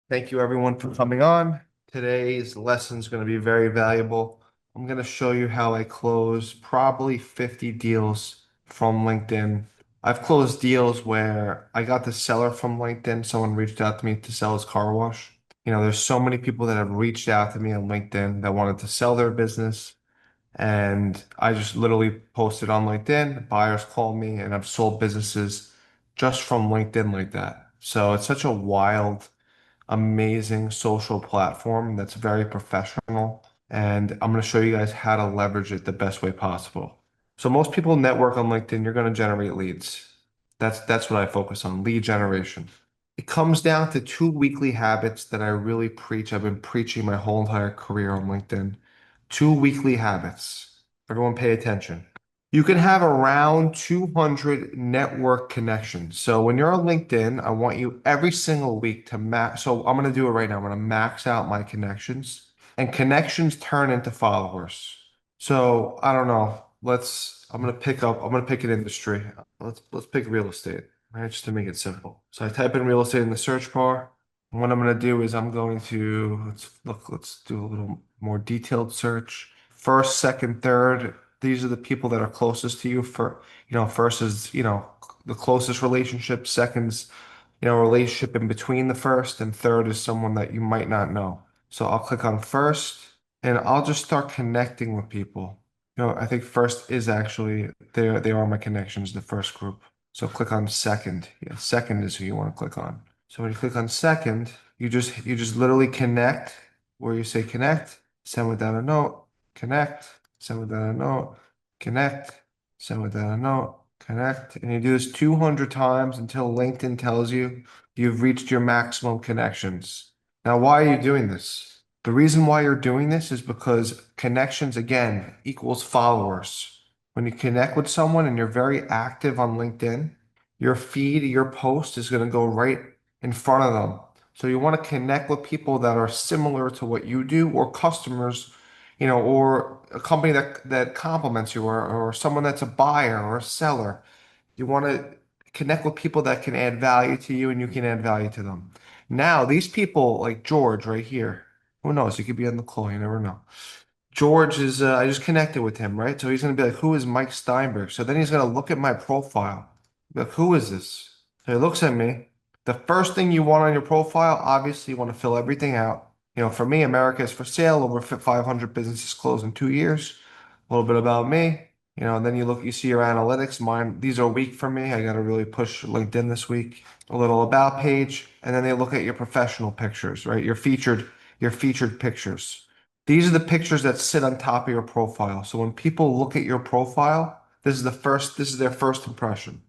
Thank you everyone for coming on. Today's lesson is going to be very valuable. I'm going to show you how I close probably 50 deals from LinkedIn. I've closed deals where I got the seller from LinkedIn. Someone reached out to me to sell his car wash. There's so many people that have reached out to me on LinkedIn that wanted to sell their business. And I just literally posted on LinkedIn. Buyers called me and I've sold businesses just from LinkedIn like that. So it's such a wild amazing social platform that's very professional. And I'm going to show you guys how to leverage it the best way possible. So most people network on LinkedIn, you're going to generate leads. That's what I focus on, lead generation. It comes down to two weekly habits that I really preach. I've been preaching my whole entire career on LinkedIn. Two weekly habits. Everyone pay attention. You can have around 200 network connections. So when you're on LinkedIn, I want you every single week to max. So I'm going to do it right now. I'm going to max out my connections, and connections turn into followers. So I don't know. I'm going to pick an industry. Let's pick real estate, right? Just to make it simple. So I type in real estate in the search bar. And what I'm going to do is I'm going to, let's do a little more detailed search. First, second, third. These are the people that are closest to you. First is, the closest relationship. Second's, relationship in between the first, and third is someone that you might not know. So I'll click on first and I'll just start connecting with people. I think first is actually they are my connections, the first group. So click on second. Yeah, second is who you want to click on. So when you click on second, you just literally connect where you say connect, send with that a note, connect, send with that a note, connect, send with that a note, connect. And you do this 200 times until LinkedIn tells you you've reached your maximum connections. Now, why are you doing this? The reason why you're doing this is because connections, again, equals followers. When you connect with someone and you're very active on LinkedIn, your feed, your post is going to go right in front of them. So you want to connect with people that are similar to what you do, or customers, or a company that complements you, or someone that's a buyer or a seller. You want to connect with people that can add value to you and you can add value to them. Now, these people like George right here, who knows? He could be on the call. You never know. George is, I just connected with him, right? So he's going to be like, who is Mike Steinberg? So then he's going to look at my profile. Like, who is this? So he looks at me. The first thing you want on your profile, obviously, you want to fill everything out. For me, America is for sale. Over 500 businesses closed in 2 years. A little bit about me. And then you see your analytics. Mine, these are weak for me. I got to really push LinkedIn this week. A little about page. And then they look at your professional pictures, right? Your featured pictures. These are the pictures that sit on top of your profile. So when people look at your profile, this is their first impression.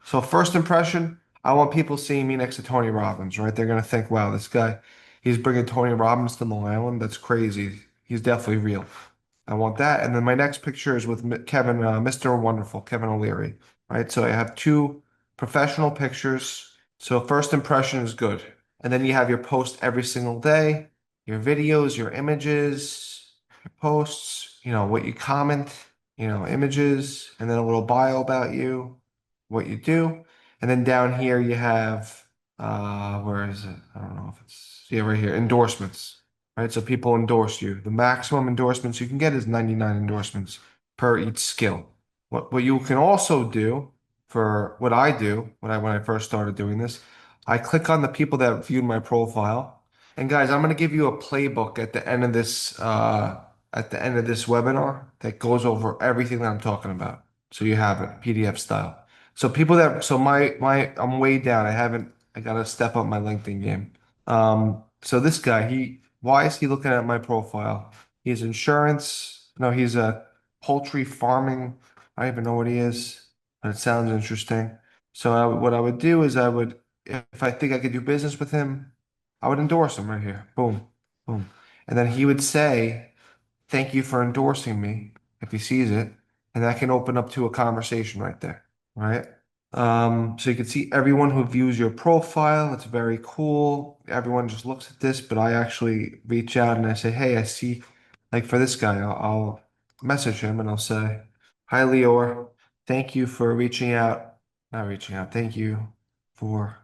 So first impression, I want people seeing me next to Tony Robbins, right? They're gonna think, wow, this guy, he's bringing Tony Robbins to Long Island. That's crazy. He's definitely real. I want that. And then my next picture is with Kevin, Mr. Wonderful, Kevin O'Leary, right? So I have two professional pictures. So first impression is good. And then you have your post every single day, your videos, your images, your posts, what you comment, images, and then a little bio about you, what you do. And then down here you have, where is it? I don't know if it's, yeah, right here, endorsements, right? So people endorse you. The maximum endorsements you can get is 99 endorsements per each skill. What you can also do, for what I do when I first started doing this, I click on the people that viewed my profile. And guys, I'm going to give you a playbook at the end of this webinar that goes over everything that I'm talking about. So you have it PDF style. So I'm way down. I gotta step up my LinkedIn game. So this guy, why is he looking at my profile? He's insurance. No, he's a poultry farming. I don't even know what he is, but it sounds interesting. So what I would do is if I think I could do business with him, I would endorse him right here. Boom, boom. And then he would say, thank you for endorsing me, if he sees it. And that can open up to a conversation right there, right? So you can see everyone who views your profile. It's very cool. Everyone just looks at this, but I actually reach out and I say, hey, I see, like for this guy, I'll message him and I'll say, hi, Leor. Thank you for reaching out. Not reaching out. Thank you for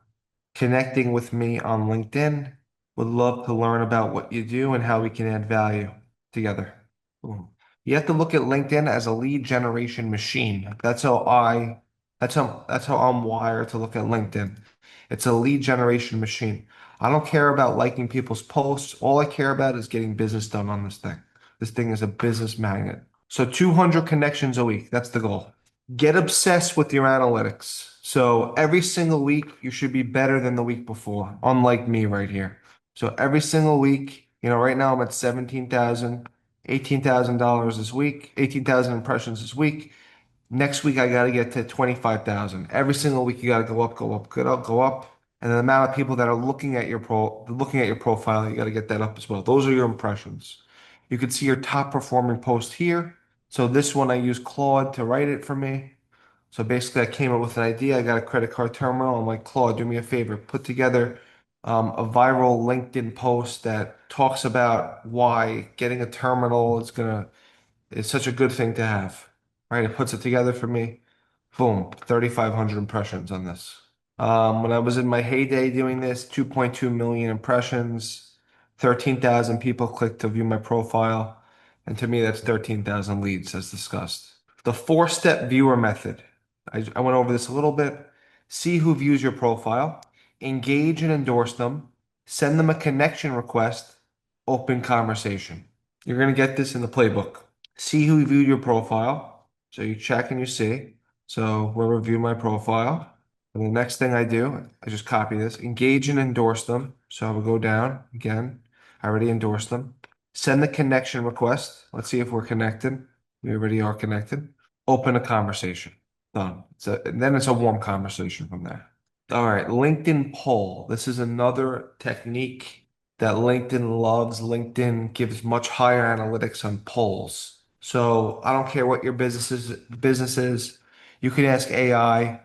connecting with me on LinkedIn. Would love to learn about what you do and how we can add value together. Boom. You have to look at LinkedIn as a lead generation machine. That's how I'm wired to look at LinkedIn. It's a lead generation machine. I don't care about liking people's posts. All I care about is getting business done on this thing. This thing is a business magnet. So 200 connections a week. That's the goal. Get obsessed with your analytics. So every single week, you should be better than the week before, unlike me right here. So every single week, right now I'm at 17,000, $18,000 this week, 18,000 impressions this week. Next week, I got to get to 25,000. Every single week, you got to go up, go up, go up, go up. And the amount of people that are looking at your profile, you got to get that up as well. Those are your impressions. You can see your top performing post here. So this one, I use Claude to write it for me. So basically, I came up with an idea. I got a credit card terminal. I'm like, Claude, do me a favor, put together a viral LinkedIn post that talks about why getting a terminal is such a good thing to have. Right? It puts it together for me. Boom, 3,500 impressions on this. When I was in my heyday doing this, 2.2 million impressions, 13,000 people clicked to view my profile. And to me, that's 13,000 leads as discussed. The four-step viewer method. I went over this a little bit. See who views your profile, engage and endorse them, send them a connection request, open conversation. You're going to get this in the playbook. See who viewed your profile. So you check and you see. So we'll review my profile. And the next thing I do, I just copy this, engage and endorse them. So I will go down again. I already endorsed them. Send the connection request. Let's see if we're connected. We already are connected. Open a conversation. Done. And then it's a warm conversation from there. All right, LinkedIn poll. This is another technique that LinkedIn loves. LinkedIn gives much higher analytics on polls. So I don't care what your business is. You can ask AI,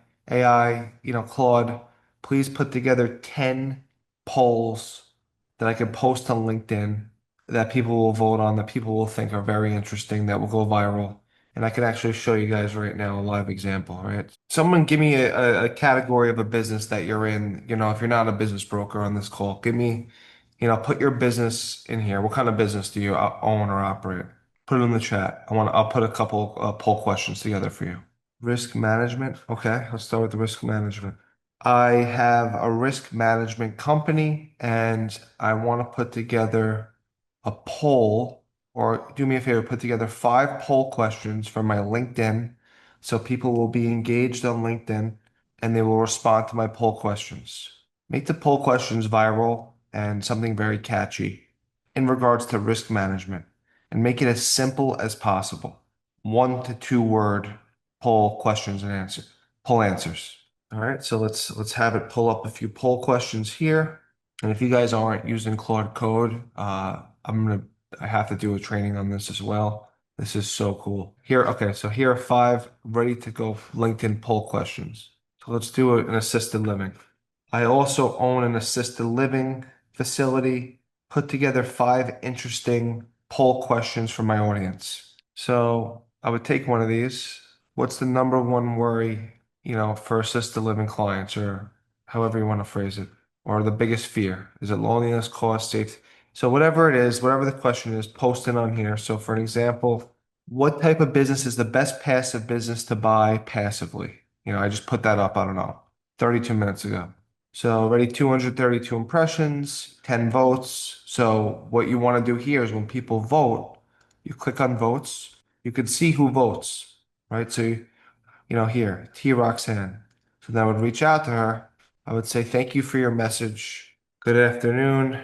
Claude, please put together 10 polls that I can post on LinkedIn that people will vote on, that people will think are very interesting, that will go viral. And I can actually show you guys right now a live example, right? Someone give me a category of a business that you're in. If you're not a business broker on this call, give me, put your business in here. What kind of business do you own or operate? Put it in the chat. I'll put a couple poll questions together for you. Risk management. Okay, let's start with the risk management. I have a risk management company and I want to put together a poll, or do me a favor, put together 5 poll questions for my LinkedIn so people will be engaged on LinkedIn and they will respond to my poll questions. Make the poll questions viral and something very catchy in regards to risk management and make it as simple as possible. 1 to 2 word poll questions and poll answers. All right, so let's have it pull up a few poll questions here. And if you guys aren't using Claude Code, I have to do a training on this as well. This is so cool. Okay, so here are 5 ready to go LinkedIn poll questions. So let's do an assisted living. I also own an assisted living facility. Put together 5 interesting poll questions for my audience. So I would take one of these. What's the number one worry, for assisted living clients, or however you want to phrase it, or the biggest fear? Is it loneliness, cost, safety? So whatever it is, whatever the question is, post it on here. So for an example, what type of business is the best passive business to buy passively? I just put that up, I don't know, 32 minutes ago. So already 232 impressions, 10 votes. So what you want to do here is when people vote, you click on votes, you can see who votes, right? So, here, T Roxanne. So then I would reach out to her. I would say, thank you for your message. Good afternoon.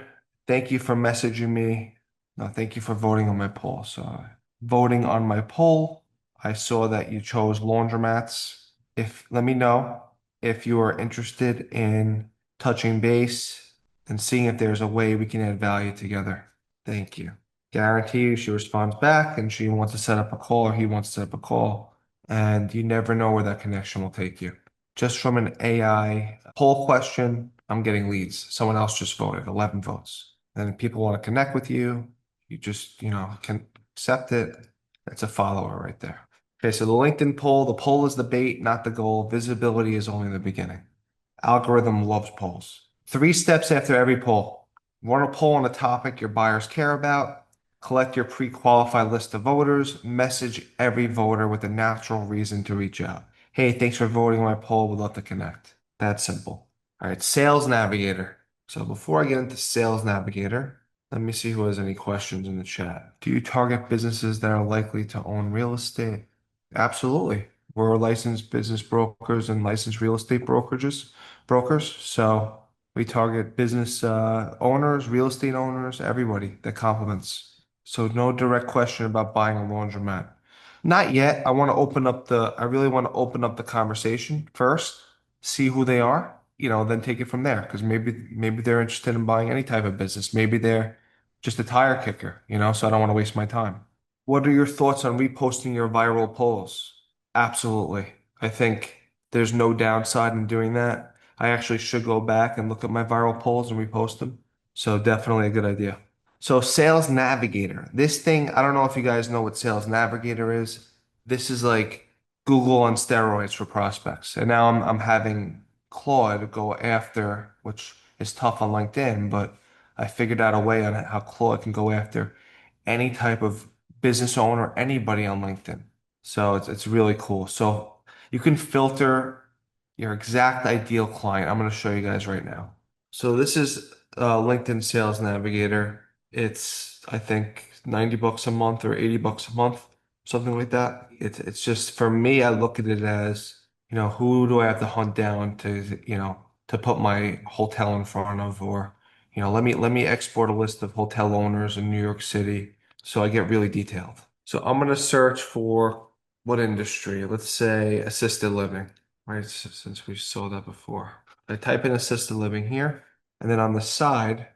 Thank you for messaging me. No, thank you for voting on my poll. So voting on my poll, I saw that you chose laundromats. Let me know if you are interested in touching base and seeing if there's a way we can add value together. Thank you. Guarantee you she responds back and she wants to set up a call, or he wants to set up a call, and you never know where that connection will take you. Just from an AI poll question, I'm getting leads. Someone else just voted, 11 votes. And people want to connect with you. You just, can accept it. That's a follower right there. Okay, so the poll is the bait, not the goal. Visibility is only the beginning. Algorithm loves polls. 3 steps after every poll. Run a poll on a topic your buyers care about. Collect your pre-qualified list of voters. Message every voter with a natural reason to reach out. Hey, thanks for voting on my poll. Would love to connect. That's simple. All right, Sales Navigator. So before I get into Sales Navigator, let me see who has any questions in the chat. Do you target businesses that are likely to own real estate? Absolutely. We're licensed business brokers and licensed real estate brokers. So we target business owners, real estate owners, everybody that complements. So no direct question about buying a laundromat. Not yet. I really want to open up the conversation first, see who they are, then take it from there. Because maybe they're interested in buying any type of business. Maybe they're just a tire kicker, so I don't want to waste my time. What are your thoughts on reposting your viral polls? Absolutely. I think there's no downside in doing that. I actually should go back and look at my viral polls and repost them. So definitely a good idea. So Sales Navigator. This thing, I don't know if you guys know what Sales Navigator is. This is like Google on steroids for prospects. And now I'm having Claude go after, which is tough on LinkedIn, but I figured out a way on how Claude can go after any type of business owner, anybody on LinkedIn. So it's really cool. So you can filter your exact ideal client. I'm going to show you guys right now. So this is LinkedIn Sales Navigator. It's I think $90 a month or $80 a month, something like that. It's just for me, I look at it as, who do I have to hunt down to put my hotel in front of, or let me export a list of hotel owners in New York City so I get really detailed. So I'm going to search for what industry? Let's say assisted living, right? Since we saw that before. I type in assisted living here, and then on the side,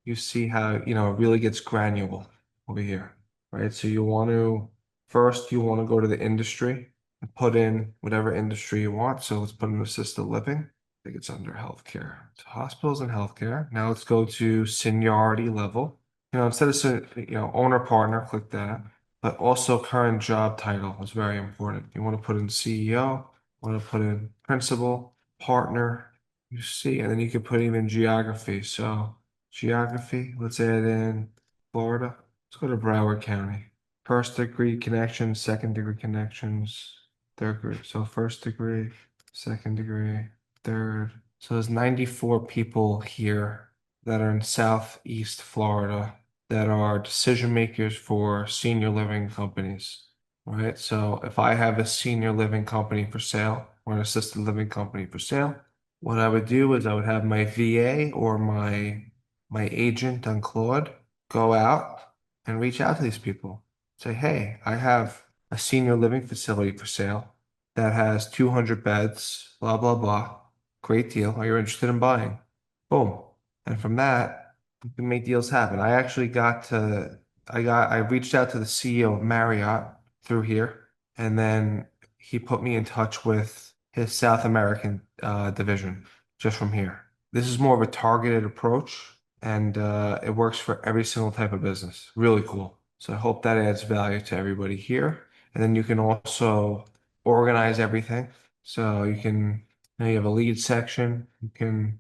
you see how, it really gets granular over here, right? So you want to go to the industry and put in whatever industry you want. So let's put in assisted living. I think it's under healthcare. So hospitals and healthcare. Now let's go to seniority level. Instead of, owner partner, click that. But also current job title is very important. You want to put in CEO, want to put in principal, partner, you see, and then you can put even geography. So geography, let's add in Florida. Let's go to Broward County. First degree connections, second degree connections, third degree. So first degree, second degree, third. So there's 94 people here that are in Southeast Florida that are decision makers for senior living companies, right? So if I have a senior living company for sale or an assisted living company for sale, what I would do is I would have my VA or my agent on Claude go out and reach out to these people. Say, hey, I have a senior living facility for sale that has 200 beds, blah, blah, blah. Great deal. Are you interested in buying? Boom. And from that, you can make deals happen. I reached out to the CEO of Marriott through here, and then he put me in touch with his South American division just from here. This is more of a targeted approach, and it works for every single type of business. Really cool. So I hope that adds value to everybody here. And then you can also organize everything. So you have a lead section. You can,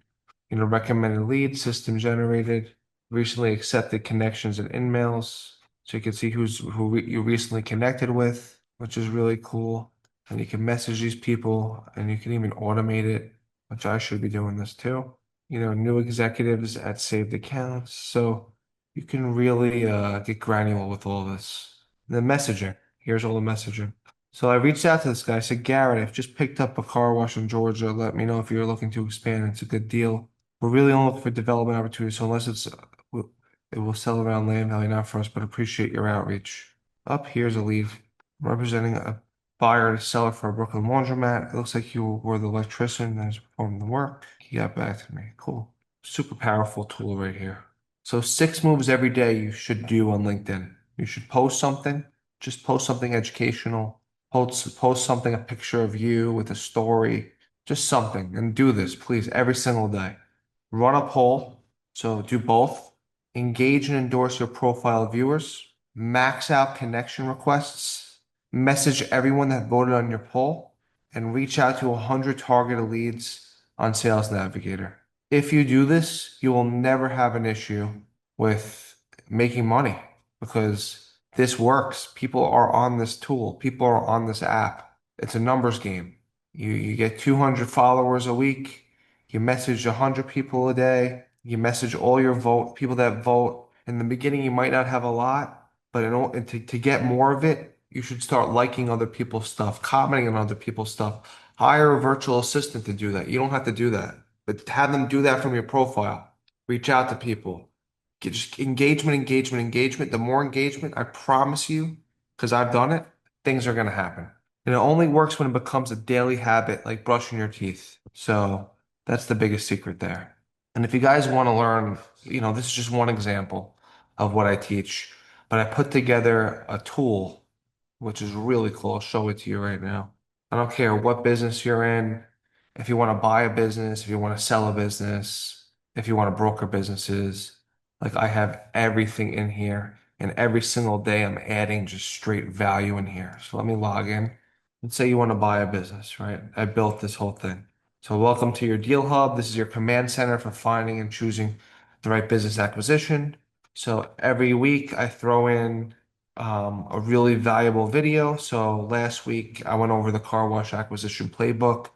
recommended leads, system generated, recently accepted connections and emails. So you can see you recently connected with, which is really cool. And you can message these people and you can even automate it, which I should be doing this too. New executives at saved accounts. So you can really get granular with all this. The messaging. Here's all the messaging. So I reached out to this guy. I said, Garrett, I've just picked up a car wash in Georgia. Let me know if you're looking to expand. It's a good deal. We're really only looking for development opportunities. So it will sell around land value, not for us, but appreciate your outreach. Up here's a lead. I'm representing a buyer and seller for a Brooklyn laundromat. It looks like you were the electrician that is performing the work. He got back to me. Cool. Super powerful tool right here. So 6 moves every day you should do on LinkedIn. You should post something. Just post something educational. Post something, a picture of you with a story. Just something. And do this, please, every single day. Run a poll. So do both. Engage and endorse your profile viewers. Max out connection requests. Message everyone that voted on your poll. And reach out to 100 targeted leads on Sales Navigator. If you do this, you will never have an issue with making money because this works. People are on this tool. People are on this app. It's a numbers game. You get 200 followers a week. You message 100 people a day. You message all your people that vote. In the beginning, you might not have a lot, but to get more of it, you should start liking other people's stuff, commenting on other people's stuff. Hire a virtual assistant to do that. You don't have to do that, but have them do that from your profile. Reach out to people. Get just engagement, engagement, engagement. The more engagement, I promise you, because I've done it, things are going to happen. And it only works when it becomes a daily habit, like brushing your teeth. So that's the biggest secret there. And if you guys want to learn, this is just one example of what I teach, but I put together a tool, which is really cool. I'll show it to you right now. I don't care what business you're in. If you want to buy a business, if you want to sell a business, if you want to broker businesses, like I have everything in here. And every single day I'm adding just straight value in here. So let me log in. Let's say you want to buy a business, right? I built this whole thing. So welcome to your deal hub. This is your command center for finding and choosing the right business acquisition. So every week I throw in a really valuable video. So last week I went over the car wash acquisition playbook.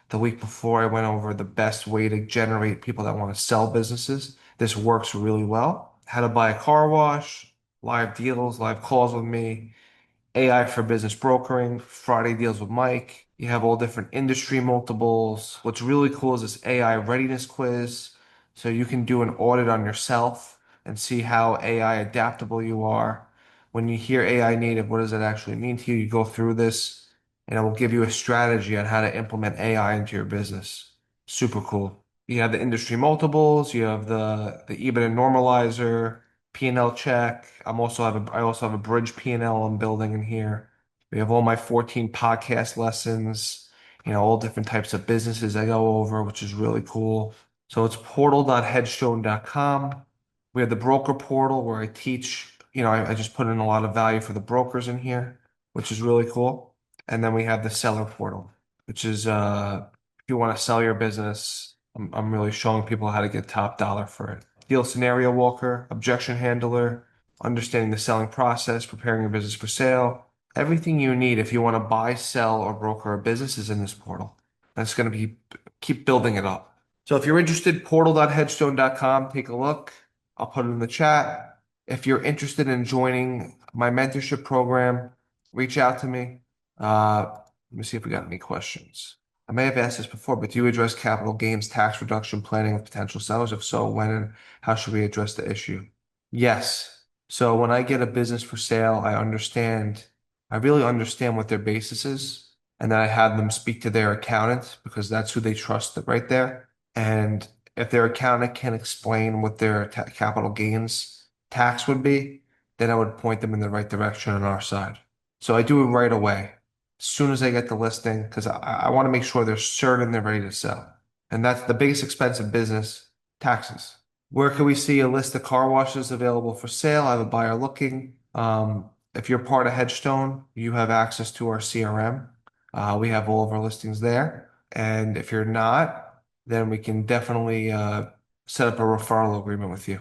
The week before I went over the best way to generate people that want to sell businesses. This works really well. How to buy a car wash, live deals, live calls with me, AI for business brokering, Friday deals with Mike. You have all different industry multiples. What's really cool is this AI readiness quiz. So you can do an audit on yourself and see how AI adaptable you are. When you hear AI native, what does that actually mean to you? You go through this and it will give you a strategy on how to implement AI into your business. Super cool. You have the industry multiples, you have the EBITDA normalizer, P&L check. I also have a bridge P&L I'm building in here. We have all my 14 podcast lessons, all different types of businesses I go over, which is really cool. So it's portal.headstone.com. We have the broker portal where I teach, I just put in a lot of value for the brokers in here, which is really cool. And then we have the seller portal, which is if you want to sell your business, I'm really showing people how to get top dollar for it. Deal scenario walker, objection handler, understanding the selling process, preparing your business for sale. Everything you need if you want to buy, sell, or broker a business is in this portal. That's going to keep building it up. So if you're interested, portal.headstone.com, take a look. I'll put it in the chat. If you're interested in joining my mentorship program, reach out to me. Let me see if we got any questions. I may have asked this before, but do you address capital gains tax reduction planning with potential sellers? If so, when and how should we address the issue? Yes. So when I get a business for sale, I really understand what their basis is. And then I have them speak to their accountant because that's who they trust right there. And if their accountant can explain what their capital gains tax would be, then I would point them in the right direction on our side. So I do it right away as soon as I get the listing because I want to make sure they're certain they're ready to sell. And that's the biggest expense of business, taxes. Where can we see a list of car washes available for sale? I have a buyer looking. If you're part of Hedgestone, you have access to our CRM. We have all of our listings there. And if you're not, then we can definitely set up a referral agreement with you.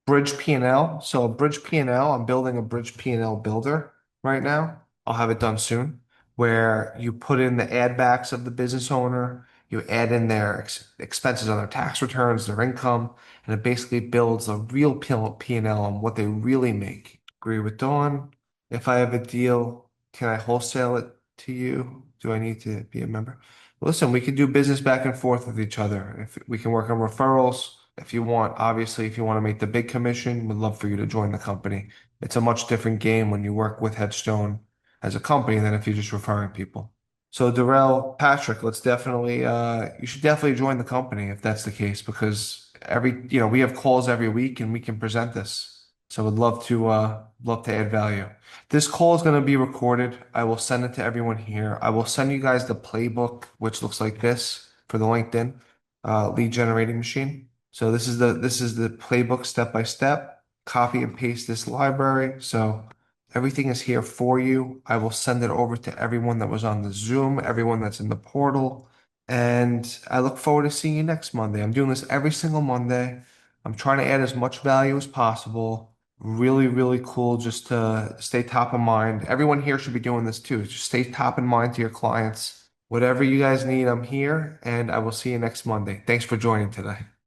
Bridge P&L. So a Bridge P&L, I'm building a Bridge P&L builder right now. I'll have it done soon, where you put in the add backs of the business owner, you add in their expenses on their tax returns, their income, and it basically builds a real P&L on what they really make. Agree with Dawn. If I have a deal, can I wholesale it to you? Do I need to be a member? Listen, we can do business back and forth with each other. If we can work on referrals, if you want, obviously, if you want to make the big commission, we'd love for you to join the company. It's a much different game when you work with Headstone as a company than if you're just referring people. So Darrell, Patrick, you should definitely join the company if that's the case, because we have calls every week and we can present this. So would love to add value. This call is going to be recorded. I will send it to everyone here. I will send you guys the playbook, which looks like this for the LinkedIn lead generating machine. So this is the playbook step by step. Copy and paste this library. So everything is here for you. I will send it over to everyone that was on the Zoom, everyone that's in the portal. And I look forward to seeing you next Monday. I'm doing this every single Monday. I'm trying to add as much value as possible. Really, really cool just to stay top of mind. Everyone here should be doing this too. Just stay top of mind to your clients. Whatever you guys need, I'm here, and I will see you next Monday. Thanks for joining today.